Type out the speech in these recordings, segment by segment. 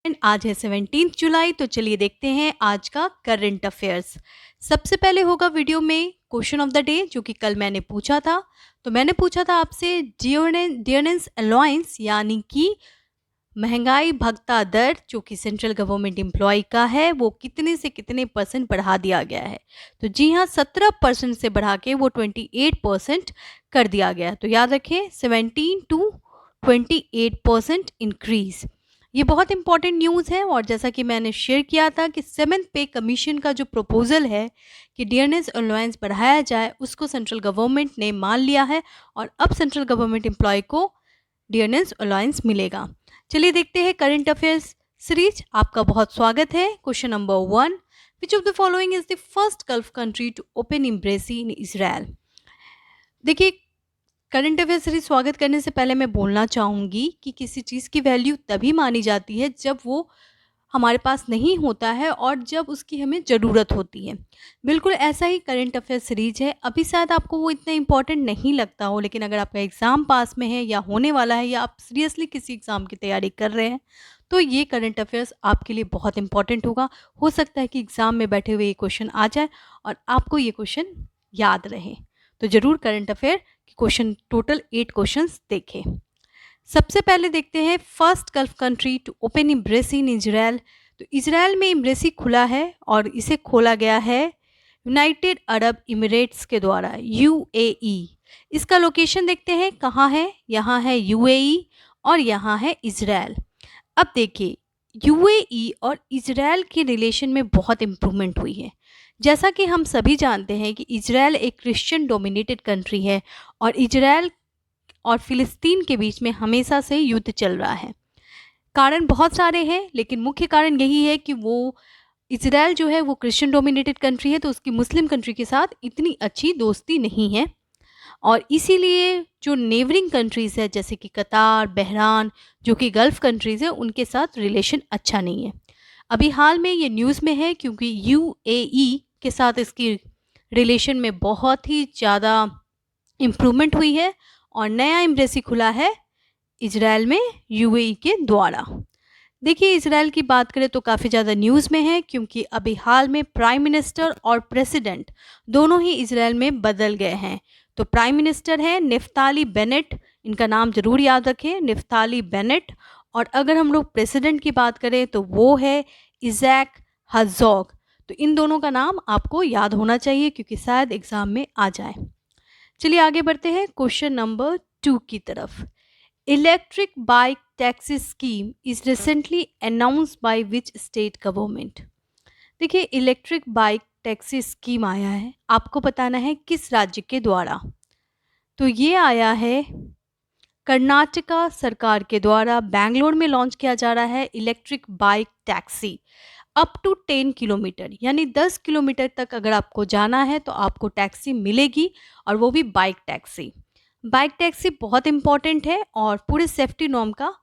आज है 17 जुलाई। तो चलिए देखते हैं आज का करंट अफेयर्स। सबसे पहले होगा वीडियो में क्वेश्चन ऑफ द डे, जो कि कल मैंने पूछा था। तो मैंने पूछा था आपसे डियरनेंस अलाउंस यानी कि महंगाई भत्ता दर, जो कि सेंट्रल गवर्नमेंट एम्प्लॉय का है, वो कितने से कितने परसेंट बढ़ा दिया गया है। तो जी हाँ, 17% से बढ़ा के वो 28% कर दिया गया। तो याद रखें, 17 टू 28% इंक्रीज। ये बहुत इंपॉर्टेंट न्यूज़ है। और जैसा कि मैंने शेयर किया था कि 7th पे कमीशन का जो प्रपोजल है कि डियरनेस अलाउंस बढ़ाया जाए, उसको सेंट्रल गवर्नमेंट ने मान लिया है और अब सेंट्रल गवर्नमेंट एम्प्लॉय को डियरनेस अलाउंस मिलेगा। चलिए देखते हैं करंट अफेयर्स सीरीज। आपका बहुत स्वागत है। Question number 1, which of the following is the first gulf country to open embassy in Israel. देखिए, करंट अफेयर सीरीज स्वागत करने से पहले मैं बोलना चाहूँगी कि किसी चीज़ की वैल्यू तभी मानी जाती है जब वो हमारे पास नहीं होता है और जब उसकी हमें ज़रूरत होती है। बिल्कुल ऐसा ही करंट अफेयर सीरीज है। अभी शायद आपको वो इतना इम्पोर्टेंट नहीं लगता हो, लेकिन अगर आपका एग्ज़ाम पास में है या होने वाला है या आप सीरियसली किसी एग्ज़ाम की तैयारी कर रहे हैं, तो ये करंट अफेयर्स आपके लिए बहुत इंपॉर्टेंट होगा। हो सकता है कि एग्ज़ाम में बैठे हुए ये क्वेश्चन आ जाए और आपको ये क्वेश्चन याद रहे। तो ज़रूर करंट अफेयर के क्वेश्चन, टोटल 8 क्वेश्चंस देखें। सबसे पहले देखते हैं first gulf country to open embassy in Israel. तो इजराइल में एम्ब्रेसी खुला है और इसे खोला गया है यूनाइटेड अरब इमिरेट्स के द्वारा, यूएई। इसका लोकेशन देखते हैं कहाँ है। यहाँ है यूएई और यहाँ है इजराइल। अब देखिए, यूएई और इजराइल के रिलेशन में बहुत इम्प्रूवमेंट हुई है। जैसा कि हम सभी जानते हैं कि इजराइल एक क्रिश्चियन डोमिनेटेड कंट्री है और इजराइल और फिलिस्तीन के बीच में हमेशा से युद्ध चल रहा है। कारण बहुत सारे हैं, लेकिन मुख्य कारण यही है कि वो इजराइल जो है वो क्रिश्चियन डोमिनेटेड कंट्री है, तो उसकी मुस्लिम कंट्री के साथ इतनी अच्छी दोस्ती नहीं है। और इसीलिए जो नेबरिंग कंट्रीज़ है जैसे कि कतार, बहरान, जो कि गल्फ़ कंट्रीज़ है, उनके साथ रिलेशन अच्छा नहीं है। अभी हाल में ये न्यूज़ में है क्योंकि यूएई के साथ इसकी रिलेशन में बहुत ही ज़्यादा इम्प्रूवमेंट हुई है और नया एम्बेसी खुला है इजराइल में यूएई के द्वारा। देखिए, इजराइल की बात करें तो काफ़ी ज़्यादा न्यूज़ में है क्योंकि अभी हाल में प्राइम मिनिस्टर और प्रेसिडेंट दोनों ही इजराइल में बदल गए हैं। तो प्राइम मिनिस्टर है निफ्ताली बेनेट, इनका नाम ज़रूर याद रखें, निफ्ताली बेनेट। और अगर हम लोग प्रेसिडेंट की बात करें तो वो है इज़ैक हर्ज़ोग। तो इन दोनों का नाम आपको याद होना चाहिए क्योंकि शायद एग्ज़ाम में आ जाए। चलिए आगे बढ़ते हैं क्वेश्चन नंबर 2 की तरफ। Electric bike taxi scheme is recently announced by which state government. देखिए, इलेक्ट्रिक बाइक टैक्सी स्कीम आया है, आपको बताना है किस राज्य के द्वारा। तो ये आया है कर्नाटका सरकार के द्वारा। बैंगलोर में लॉन्च किया जा रहा है electric bike taxi. Up to 10 kilometer यानी 10 किलोमीटर तक अगर आपको जाना है तो आपको टैक्सी मिलेगी, और वो भी बाइक टैक्सी। बाइक टैक्सी बहुत इंपॉर्टेंट है और पूरे सेफ्टी नॉर्म का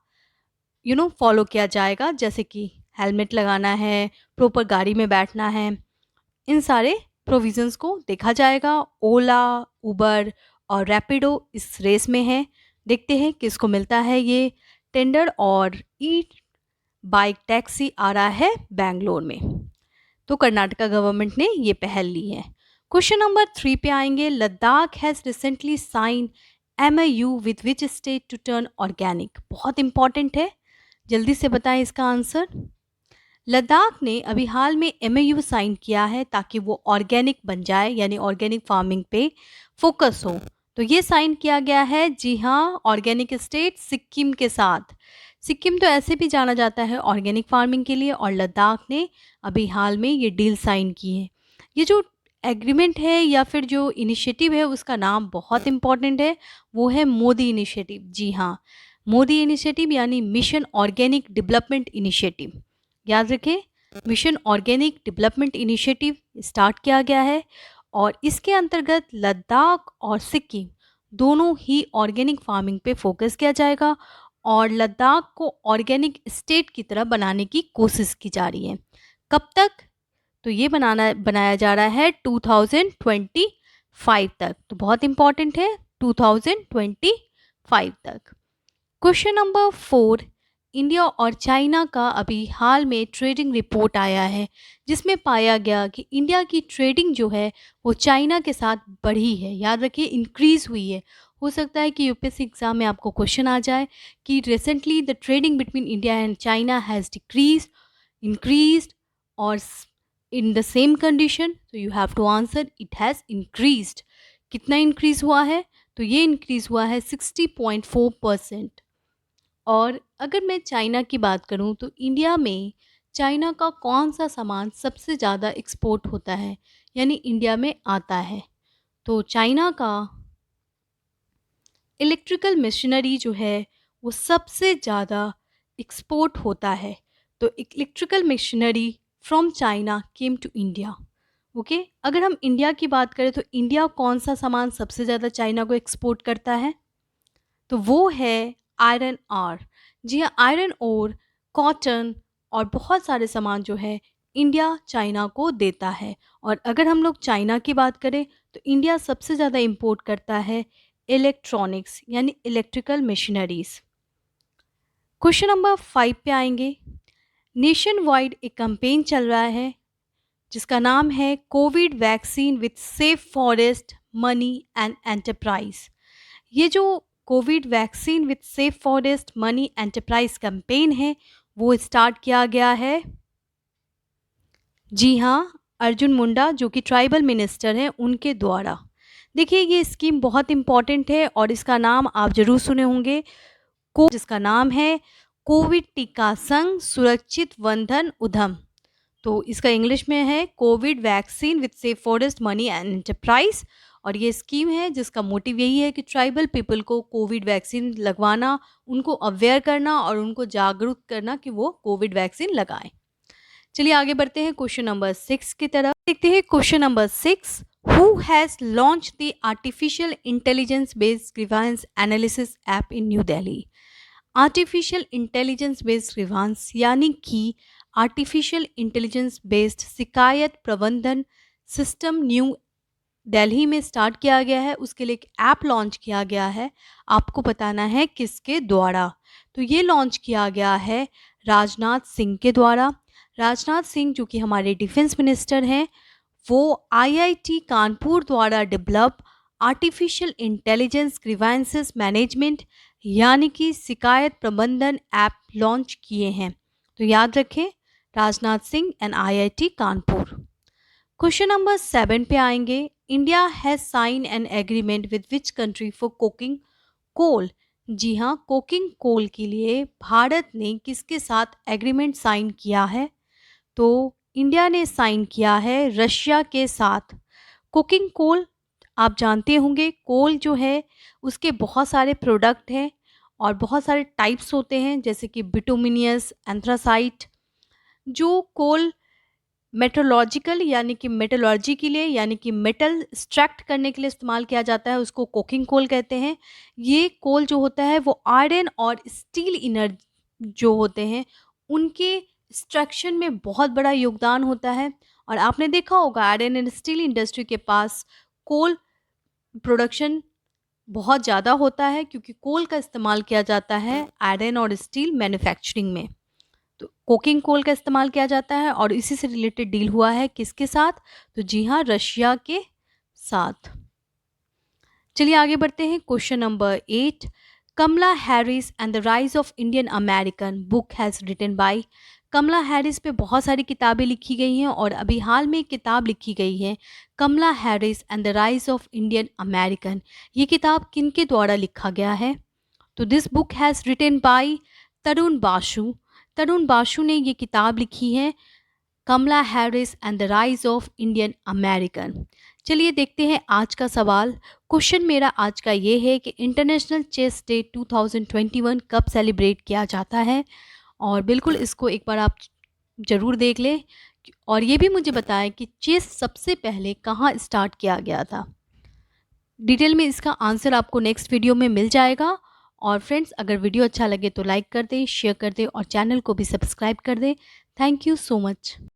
फॉलो किया जाएगा, जैसे कि हेलमेट लगाना है, प्रॉपर गाड़ी में बैठना है, इन सारे प्रोविजंस को देखा जाएगा। ओला, उबर और रैपिडो इस रेस में है। देखते हैं किसको मिलता है ये टेंडर। और ई बाइक टैक्सी आ रहा है बैंगलोर में। तो कर्नाटका गवर्नमेंट ने ये पहल ली है। क्वेश्चन नंबर 3 पे आएंगे। Ladakh has recently sign MOU with which state to turn organic. बहुत इंपॉर्टेंट है, जल्दी से बताएं इसका आंसर। लद्दाख ने अभी हाल में एमओयू साइन किया है ताकि वो ऑर्गेनिक बन जाए, यानी ऑर्गेनिक फार्मिंग पे फोकस हो। तो ये साइन किया गया है, जी हाँ, ऑर्गेनिक स्टेट सिक्किम के साथ। सिक्किम तो ऐसे भी जाना जाता है ऑर्गेनिक फार्मिंग के लिए, और लद्दाख ने अभी हाल में ये डील साइन की है। ये जो एग्रीमेंट है या फिर जो इनिशिएटिव है उसका नाम बहुत इंपॉर्टेंट है, वो है मोदी इनिशिएटिव। जी हाँ, मोदी इनिशिएटिव यानी मिशन ऑर्गेनिक डेवलपमेंट इनिशिएटिव। याद रखें, mission organic development initiative start किया गया है और इसके अंतर्गत लद्दाख और सिक्किम दोनों ही ऑर्गेनिक फार्मिंग पे फोकस किया जाएगा और लद्दाख को ऑर्गेनिक स्टेट की तरह बनाने की कोशिश की जा रही है। कब तक? तो ये बनाया जा रहा है 2025 तक। तो बहुत इंपॉर्टेंट है, 2025 तक। क्वेश्चन नंबर 4, इंडिया और चाइना का अभी हाल में ट्रेडिंग रिपोर्ट आया है, जिसमें पाया गया कि इंडिया की ट्रेडिंग जो है वो चाइना के साथ बढ़ी है। याद रखिए, इंक्रीज़ हुई है। हो सकता है कि यूपीएससी एग्ज़ाम में आपको क्वेश्चन आ जाए कि recently the trading between India and China has decreased, increased, or in the same condition. So you have to answer it has increased. कितना इंक्रीज हुआ है? तो ये इंक्रीज हुआ है 60.4%। और अगर मैं चाइना की बात करूं तो इंडिया में चाइना का कौन सा सामान सबसे ज़्यादा एक्सपोर्ट होता है, यानी इंडिया में आता है? तो चाइना का इलेक्ट्रिकल मशीनरी जो है वो सबसे ज़्यादा एक्सपोर्ट होता है। तो electrical machinery from China came to India. Okay, अगर हम इंडिया की बात करें तो इंडिया कौन सा सामान सबसे ज़्यादा चाइना को एक्सपोर्ट करता है? तो वो है आयरन आर। जी हाँ, आयरन ओर, कॉटन और बहुत सारे सामान जो है इंडिया चाइना को देता है। और अगर हम लोग चाइना की बात करें तो इंडिया सबसे ज़्यादा इंपोर्ट करता है इलेक्ट्रॉनिक्स यानी इलेक्ट्रिकल मशीनरीज। क्वेश्चन नंबर 5 पे आएंगे। नेशन वाइड एक कैंपेन चल रहा है जिसका नाम है Covid vaccine with safe forest money and enterprise. ये जो Covid vaccine with safe forest money enterprise campaign है वो स्टार्ट किया गया है, जी हाँ, अर्जुन मुंडा जो कि ट्राइबल मिनिस्टर हैं उनके द्वारा। देखिए, ये स्कीम बहुत इम्पॉर्टेंट है और इसका नाम आप ज़रूर सुने होंगे, जिसका नाम है कोविड टीका संग सुरक्षित वंधन उधम। तो इसका इंग्लिश में है Covid vaccine with safe forest money and enterprise. और ये स्कीम है जिसका मोटिव यही है कि ट्राइबल पीपल को कोविड वैक्सीन लगवाना, उनको अवेयर करना और उनको जागरूक करना कि वो कोविड वैक्सीन लगाएं। चलिए आगे बढ़ते हैं क्वेश्चन नंबर 6 की तरफ। देखते हैं question number 6। Who has launch the artificial intelligence based grievance analysis app in new Delhi? Artificial intelligence based grievance यानी कि आर्टिफिशियल इंटेलिजेंस बेस्ड शिकायत प्रबंधन सिस्टम न्यू दिल्ली में स्टार्ट किया गया है। उसके लिए एक ऐप लॉन्च किया गया है। आपको बताना है किसके द्वारा। तो ये लॉन्च किया गया है राजनाथ सिंह के द्वारा। राजनाथ सिंह जो कि हमारे डिफेंस मिनिस्टर हैं, वो आईआईटी कानपुर द्वारा develop artificial intelligence grievances management यानी कि शिकायत प्रबंधन ऐप लॉन्च किए हैं। तो याद रखें, Rajnath Singh and IIT Kanpur. Question number 7 पे आएंगे। India has sign an agreement with which country for coking coal? जी हाँ, कोकिंग कोल के लिए भारत ने किसके साथ एग्रीमेंट साइन किया है? तो इंडिया ने साइन किया है रशिया के साथ। कुकिंग कोल आप जानते होंगे, कोल जो है उसके बहुत सारे प्रोडक्ट हैं और बहुत सारे टाइप्स होते हैं, जैसे कि बिटुमिनियस, एंथ्रासाइट। जो कोल मेट्रोलॉजिकल यानी कि मेटलर्जी के लिए यानी कि मेटल एक्सट्रैक्ट करने के लिए इस्तेमाल किया जाता है, उसको कोकिंग कोल कहते हैं। ये कोल जो होता है वो आयरन और स्टील इनर जो होते हैं उनके एक्सट्रैक्शन में बहुत बड़ा योगदान होता है। और आपने देखा होगा आयरन एंड स्टील इंडस्ट्री के पास कोल प्रोडक्शन बहुत ज़्यादा होता है क्योंकि कोल का इस्तेमाल किया जाता है आयरन और स्टील मैन्युफैक्चरिंग में। तो कोकिंग कोल का इस्तेमाल किया जाता है और इसी से रिलेटेड डील हुआ है किसके साथ? तो जी हाँ, रशिया के साथ। चलिए आगे बढ़ते हैं question number 8। Kamala Harris and the rise of Indian American book has written by. Kamala Harris पे बहुत सारी किताबें लिखी गई हैं और अभी हाल में एक किताब लिखी गई है Kamala Harris and the rise of Indian American. ये किताब किनके द्वारा लिखा गया है? तो this book has written by Tarun Basu. Tarun Basu ने ये किताब लिखी है Kamala Harris and the rise of Indian American. चलिए देखते हैं आज का सवाल। क्वेश्चन मेरा आज का ये है कि इंटरनेशनल चेस डे 2021 कब सेलिब्रेट किया जाता है? और बिल्कुल इसको एक बार आप ज़रूर देख लें और ये भी मुझे बताएं कि चेस सबसे पहले कहाँ स्टार्ट किया गया था। डिटेल में इसका आंसर आपको नेक्स्ट वीडियो में मिल जाएगा। और फ्रेंड्स, अगर वीडियो अच्छा लगे तो लाइक कर दें, शेयर कर दें और चैनल को भी सब्सक्राइब कर दें। Thank you so much.